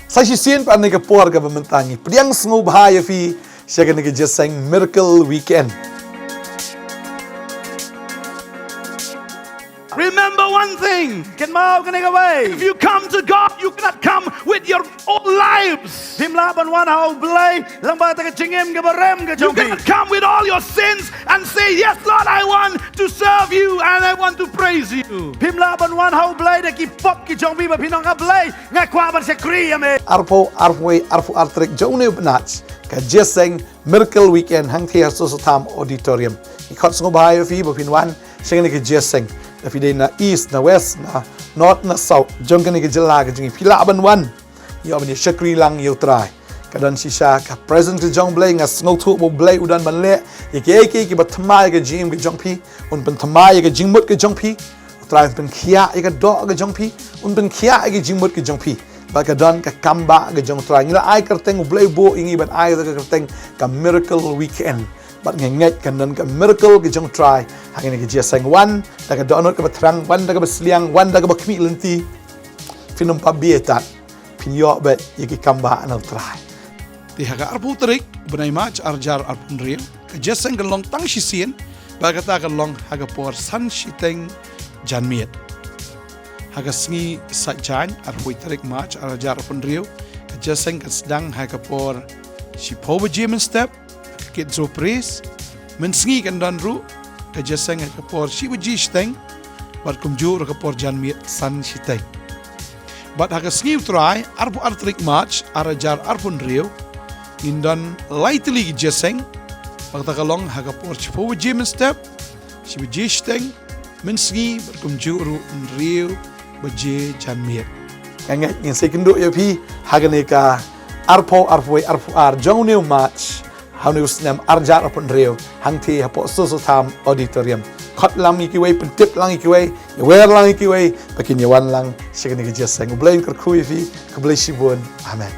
Sa sien pa ni kapor ka bamantangi. Priang sngo bahaya fi siya ka nag-jeseng miracle weekend. Remember one thing. Kan mau kan away. If you come to God, you cannot come with your own lives. Phim la ban wan hau blay lang ba ta ka chingem ka barem ka You jongpi. cannot come with all your sins and say, yes, Lord, I want to serve you and I want to praise you. Phim la ban wan hau blay da ki pop ki jongpi ba pinong ka blay nga kwa ban sa Nongkhryiem eh. Arpo, arfway, arfu artrik jone upnach. Ka jeseng miracle weekend hang thea SOSO THAM auditorium. Ikot sngo bahaya fi bapinwan siya ka nag-jeseng. Tapi dia na east, na west, na north, na south. Jom kena kejela ke jengi pila aban wan. Ia abani syakri lang ia try. Kadang sisa ka present ke jong blay nga sngo tu bo blay udan ban le. Ia ke batmai ke jim ke jong pi, un pen tmai ke jingmut ke jong pi. Try pen kia ke do ke jong pi, un pen kia ke jingmut ke jong pi. Ba kadang ka kamba ke jong try. Ngila ai kerteng blay bo ingi ban ai ka kerteng ka miracle weekend. Bat ngenget kanan ka miracle ke jong try hangin ke jeseng wan da ka donot ka batrang wan da ka basliang wan da ka bakmi lenti finum pabieta pinyo bet yeki kamba anal try ti haga arpu terik benai mach arjar arpun real ke jeseng ka long tang shisien ba kata ka long haga por san shiteng janmiet haga sngi sajan arpu terik mach arjar arpun real ke jeseng ka sedang haga por shipo jemen step kit surprise mensngi kan dan ru ka jeseng ka por shi buji steng bat kumju ka por janmiet san shiteng bat haga sngi try arpu artrik match arajar arpun rio indan lightly jeseng bakta kalong haga por shipo buji men step shi buji steng mensngi bat kumju ru rio buji janmiet ngenget ngin sekendo ya pi haga ne ka arpo ar jong new match how news nam arjar upon rio hang thi hapo SOSO THAM auditorium khot lam ikiway pentip lang ikiway wer lang ikiway pakin yawan lang siya ni jeseng ublain kar khuy fi kublay shibun amen.